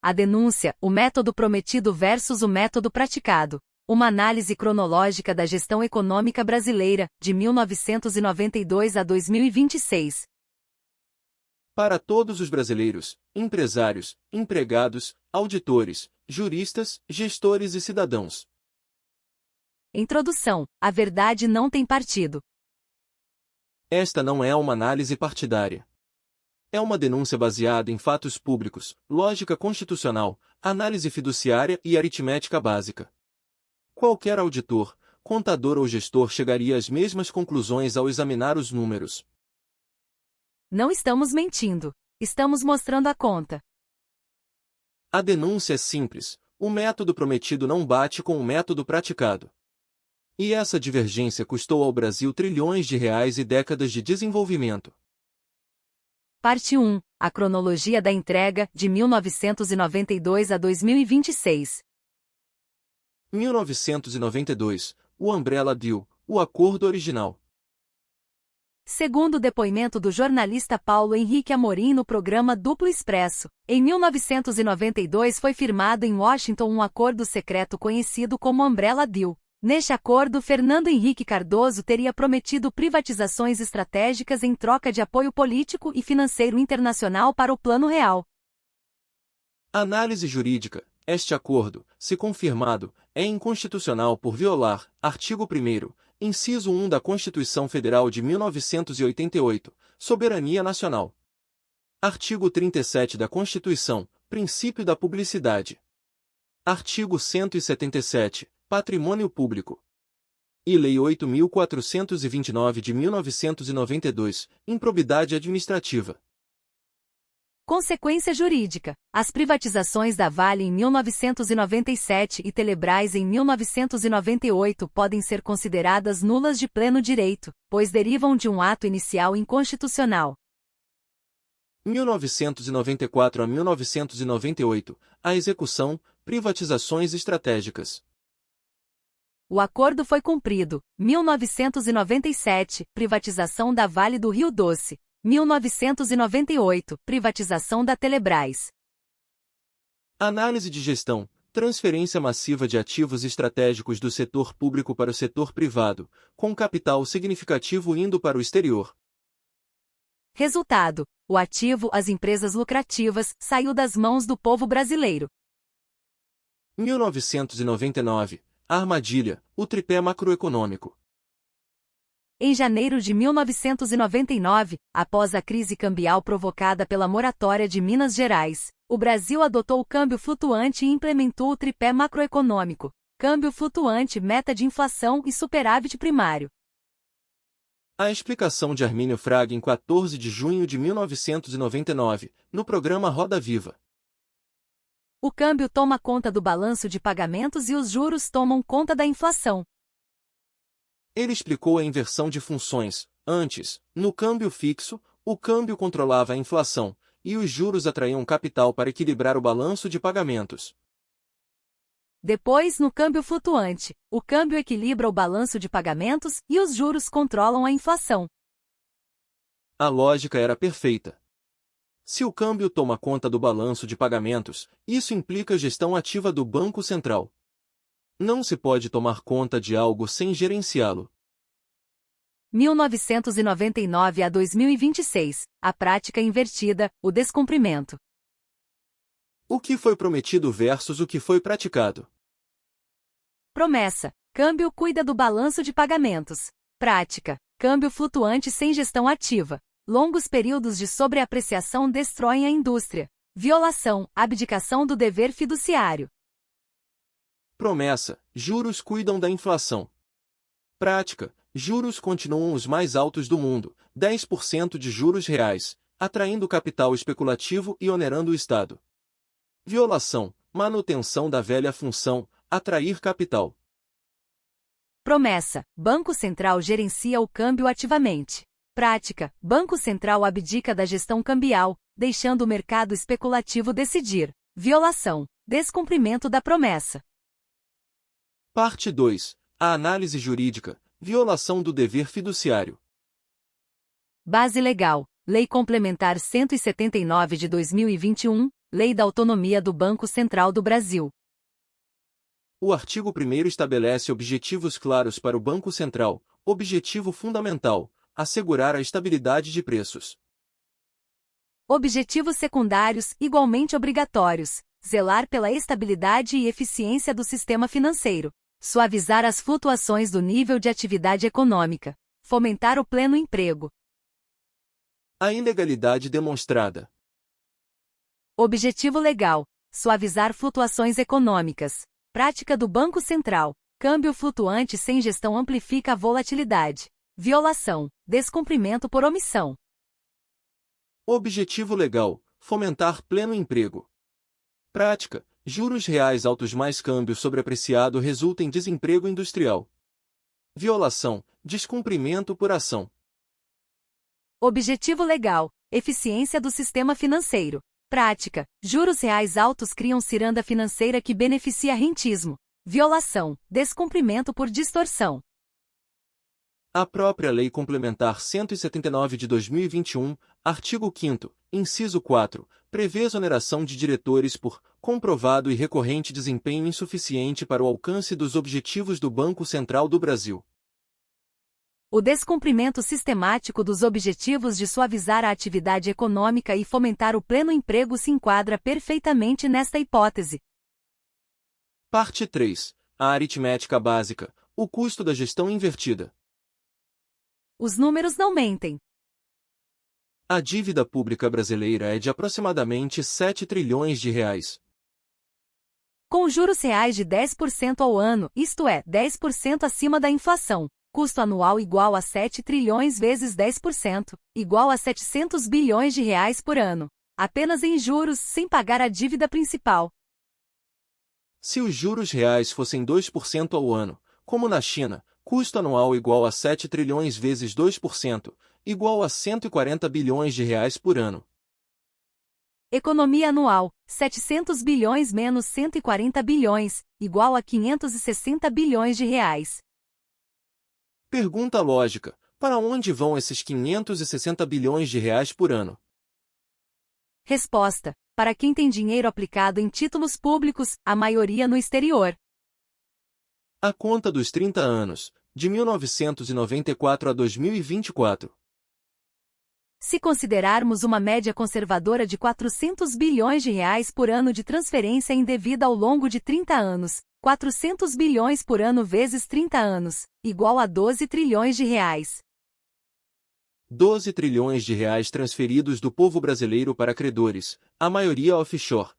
A denúncia, o método prometido versus o método praticado. Uma análise cronológica da gestão econômica brasileira, de 1992 a 2026. Para todos os brasileiros, empresários, empregados, auditores, juristas, gestores e cidadãos. Introdução: a verdade não tem partido. Esta não é uma análise partidária. É uma denúncia baseada em fatos públicos, lógica constitucional, análise fiduciária e aritmética básica. Qualquer auditor, contador ou gestor chegaria às mesmas conclusões ao examinar os números. Não estamos mentindo. Estamos mostrando a conta. A denúncia é simples. O método prometido não bate com o método praticado. E essa divergência custou ao Brasil trilhões de reais e décadas de desenvolvimento. Parte 1. A cronologia da entrega, de 1992 a 2026. 1992. O Umbrella Deal, o acordo original. Segundo o depoimento do jornalista Paulo Henrique Amorim no programa Duplo Expresso, em 1992 foi firmado em Washington um acordo secreto conhecido como Umbrella Deal. Neste acordo, Fernando Henrique Cardoso teria prometido privatizações estratégicas em troca de apoio político e financeiro internacional para o Plano Real. Análise jurídica. Este acordo, se confirmado, é inconstitucional por violar, artigo 1º, inciso 1 da Constituição Federal de 1988, soberania nacional. Artigo 37 da Constituição, princípio da publicidade. Artigo 177, patrimônio público. E Lei 8.429 de 1992, improbidade administrativa. Consequência jurídica. As privatizações da Vale em 1997 e Telebrás em 1998 podem ser consideradas nulas de pleno direito, pois derivam de um ato inicial inconstitucional. 1994 a 1998, a execução, privatizações estratégicas. O acordo foi cumprido. 1997, privatização da Vale do Rio Doce. 1998, privatização da Telebrás. Análise de gestão, transferência massiva de ativos estratégicos do setor público para o setor privado, com capital significativo indo para o exterior. Resultado: o ativo, as empresas lucrativas, saiu das mãos do povo brasileiro. 1999, a armadilha, o tripé macroeconômico. Em janeiro de 1999, após a crise cambial provocada pela moratória de Minas Gerais, o Brasil adotou o câmbio flutuante e implementou o tripé macroeconômico: câmbio flutuante, meta de inflação e superávit primário. A explicação de Armínio Fraga em 14 de junho de 1999, no programa Roda Viva. O câmbio toma conta do balanço de pagamentos e os juros tomam conta da inflação. Ele explicou a inversão de funções. Antes, no câmbio fixo, o câmbio controlava a inflação, e os juros atraíam capital para equilibrar o balanço de pagamentos. Depois, no câmbio flutuante, o câmbio equilibra o balanço de pagamentos e os juros controlam a inflação. A lógica era perfeita. Se o câmbio toma conta do balanço de pagamentos, isso implica gestão ativa do Banco Central. Não se pode tomar conta de algo sem gerenciá-lo. 1999 a 2026, a prática invertida, o descumprimento. O que foi prometido versus o que foi praticado. Promessa: câmbio cuida do balanço de pagamentos. Prática: câmbio flutuante sem gestão ativa. Longos períodos de sobreapreciação destroem a indústria. Violação: abdicação do dever fiduciário. Promessa: juros cuidam da inflação. Prática: juros continuam os mais altos do mundo, 10% de juros reais, atraindo capital especulativo e onerando o Estado. Violação: manutenção da velha função, atrair capital. Promessa: Banco Central gerencia o câmbio ativamente. Prática: Banco Central abdica da gestão cambial, deixando o mercado especulativo decidir. Violação: descumprimento da promessa. Parte 2. A análise jurídica, violação do dever fiduciário. Base legal: Lei Complementar 179 de 2021, Lei da Autonomia do Banco Central do Brasil. O artigo 1º estabelece objetivos claros para o Banco Central. Objetivo fundamental: assegurar a estabilidade de preços. Objetivos secundários, igualmente obrigatórios: zelar pela estabilidade e eficiência do sistema financeiro, suavizar as flutuações do nível de atividade econômica, fomentar o pleno emprego. A ilegalidade demonstrada. Objetivo legal: suavizar flutuações econômicas. Prática do Banco Central: câmbio flutuante sem gestão amplifica a volatilidade. Violação: descumprimento por omissão. Objetivo legal: fomentar pleno emprego. Prática: juros reais altos mais câmbio sobreapreciado resulta em desemprego industrial. Violação: descumprimento por ação. Objetivo legal: eficiência do sistema financeiro. Prática: juros reais altos criam ciranda financeira que beneficia rentismo. Violação: descumprimento por distorção. A própria Lei Complementar 179 de 2021, artigo 5º, inciso 4, prevê exoneração de diretores por comprovado e recorrente desempenho insuficiente para o alcance dos objetivos do Banco Central do Brasil. O descumprimento sistemático dos objetivos de suavizar a atividade econômica e fomentar o pleno emprego se enquadra perfeitamente nesta hipótese. Parte 3. A aritmética básica. O custo da gestão invertida. Os números não mentem. A dívida pública brasileira é de aproximadamente 7 trilhões de reais. Com juros reais de 10% ao ano, isto é, 10% acima da inflação, custo anual igual a 7 trilhões vezes 10%, igual a 700 bilhões de reais por ano. Apenas em juros, sem pagar a dívida principal. Se os juros reais fossem 2% ao ano, como na China, custo anual igual a 7 trilhões vezes 2%, igual a 140 bilhões de reais por ano. Economia anual: 700 bilhões menos 140 bilhões, igual a 560 bilhões de reais. Pergunta lógica: para onde vão esses 560 bilhões de reais por ano? Resposta: para quem tem dinheiro aplicado em títulos públicos, a maioria no exterior. A conta dos 30 anos, de 1994 a 2024. Se considerarmos uma média conservadora de 400 bilhões de reais por ano de transferência indevida ao longo de 30 anos, 400 bilhões por ano vezes 30 anos, igual a 12 trilhões de reais. 12 trilhões de reais transferidos do povo brasileiro para credores, a maioria offshore.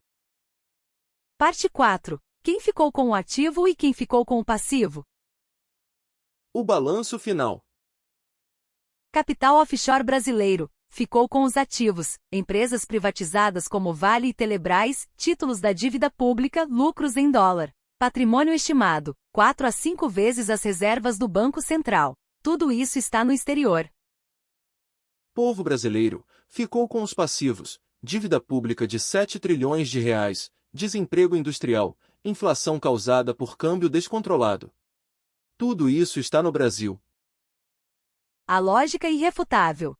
Parte 4. Quem ficou com o ativo e quem ficou com o passivo? O balanço final. Capital offshore brasileiro ficou com os ativos, empresas privatizadas como Vale e Telebrás, títulos da dívida pública, lucros em dólar. Patrimônio estimado: 4 a 5 vezes as reservas do Banco Central. Tudo isso está no exterior. Povo brasileiro ficou com os passivos: dívida pública de 7 trilhões de reais, desemprego industrial, inflação causada por câmbio descontrolado. Tudo isso está no Brasil. A lógica é irrefutável.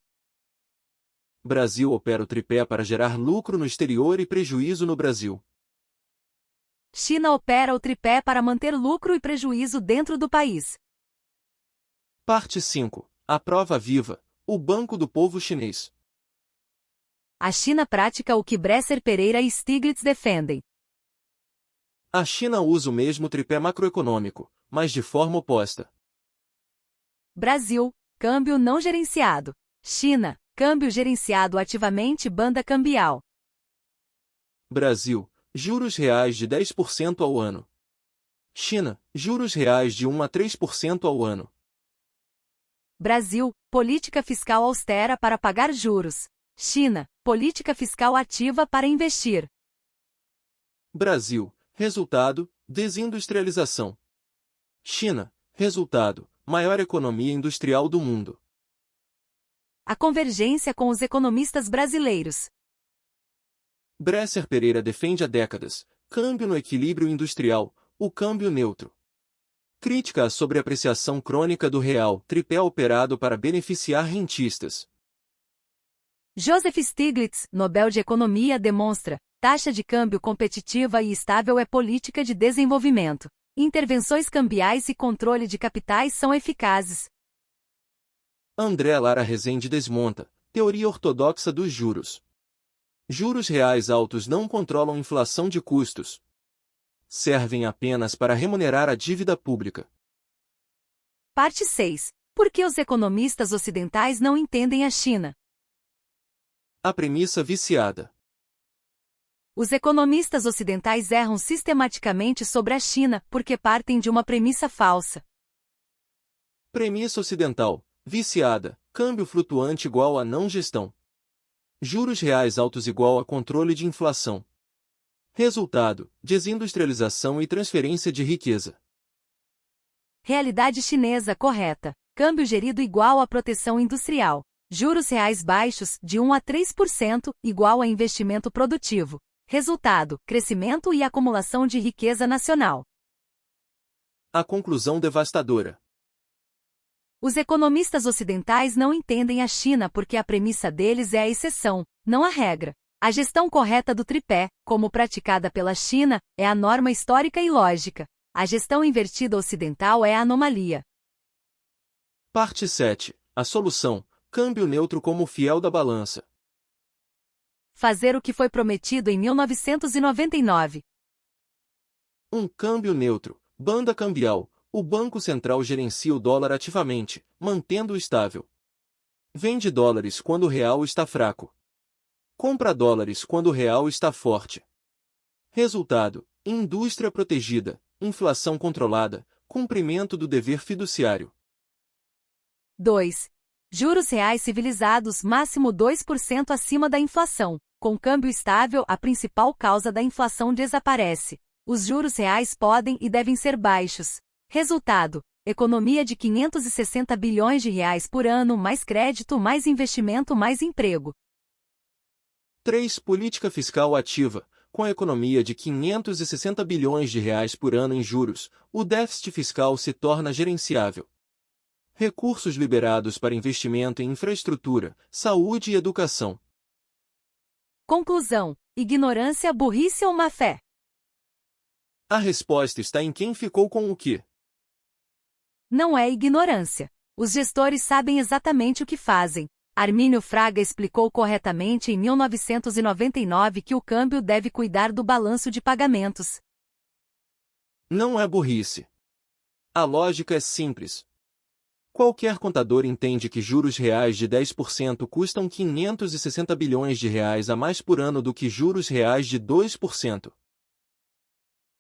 Brasil opera o tripé para gerar lucro no exterior e prejuízo no Brasil. China opera o tripé para manter lucro e prejuízo dentro do país. Parte 5. A prova viva: o Banco do Povo Chinês. A China pratica o que Bresser Pereira e Stiglitz defendem. A China usa o mesmo tripé macroeconômico, mas de forma oposta. Brasil: câmbio não gerenciado. China: câmbio gerenciado ativamente, banda cambial. Brasil: juros reais de 10% ao ano. China: juros reais de 1 a 3% ao ano. Brasil: política fiscal austera para pagar juros. China: política fiscal ativa para investir. Brasil: resultado: desindustrialização. China: resultado: maior economia industrial do mundo. A convergência com os economistas brasileiros. Bresser Pereira defende há décadas: câmbio no equilíbrio industrial, o câmbio neutro. Crítica à sobreapreciação crônica do real, tripé operado para beneficiar rentistas. Joseph Stiglitz, Nobel de Economia, demonstra: Taxa de câmbio competitiva e estável é política de desenvolvimento. Intervenções cambiais e controle de capitais são eficazes. André Lara Rezende desmonta teoria ortodoxa dos juros. Juros reais altos não controlam inflação de custos. Servem apenas para remunerar a dívida pública. Parte 6. Por que os economistas ocidentais não entendem a China? A premissa viciada. Os economistas ocidentais erram sistematicamente sobre a China porque partem de uma premissa falsa. Premissa ocidental, viciada, câmbio flutuante igual a não gestão. Juros reais altos igual a controle de inflação. Resultado, desindustrialização e transferência de riqueza. Realidade chinesa correta. Câmbio gerido igual a proteção industrial. Juros reais baixos, de 1 a 3%, igual a investimento produtivo. Resultado, crescimento e acumulação de riqueza nacional. A conclusão devastadora. Os economistas ocidentais não entendem a China porque a premissa deles é a exceção, não a regra. A gestão correta do tripé, como praticada pela China, é a norma histórica e lógica. A gestão invertida ocidental é a anomalia. Parte 7. A solução. Câmbio neutro como fiel da balança. Fazer o que foi prometido em 1999. Um câmbio neutro. Banda cambial. O Banco Central gerencia o dólar ativamente, mantendo-o estável. Vende dólares quando o real está fraco. Compra dólares quando o real está forte. Resultado: indústria protegida, inflação controlada, cumprimento do dever fiduciário. 2. Juros reais civilizados máximo 2% acima da inflação. Com câmbio estável, a principal causa da inflação desaparece. Os juros reais podem e devem ser baixos. Resultado: economia de 560 bilhões de reais por ano, mais crédito, mais investimento, mais emprego. 3. Política fiscal ativa. Com a economia de 560 bilhões de reais por ano em juros, o déficit fiscal se torna gerenciável. Recursos liberados para investimento em infraestrutura, saúde e educação. Conclusão: ignorância, burrice ou má-fé? A resposta está em quem ficou com o que. Não é ignorância. Os gestores sabem exatamente o que fazem. Armínio Fraga explicou corretamente em 1999 que o câmbio deve cuidar do balanço de pagamentos. Não é burrice. A lógica é simples. Qualquer contador entende que juros reais de 10% custam 560 bilhões de reais a mais por ano do que juros reais de 2%.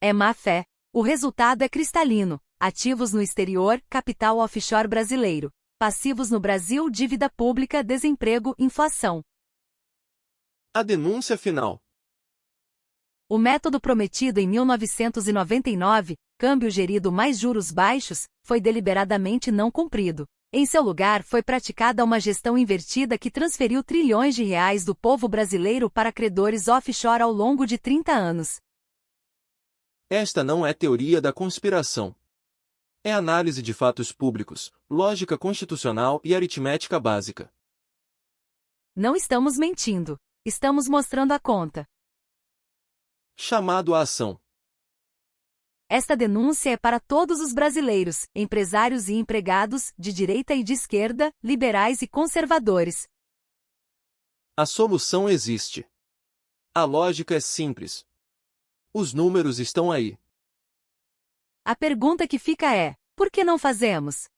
É má-fé. O resultado é cristalino. Ativos no exterior, capital offshore brasileiro. Passivos no Brasil, dívida pública, desemprego, inflação. A denúncia final. O método prometido em 1999, câmbio gerido mais juros baixos, foi deliberadamente não cumprido. Em seu lugar, foi praticada uma gestão invertida que transferiu trilhões de reais do povo brasileiro para credores offshore ao longo de 30 anos. Esta não é teoria da conspiração. É análise de fatos públicos, lógica constitucional e aritmética básica. Não estamos mentindo. Estamos mostrando a conta. Chamado à ação. Esta denúncia é para todos os brasileiros, empresários e empregados, de direita e de esquerda, liberais e conservadores. A solução existe. A lógica é simples. Os números estão aí. A pergunta que fica é: por que não fazemos?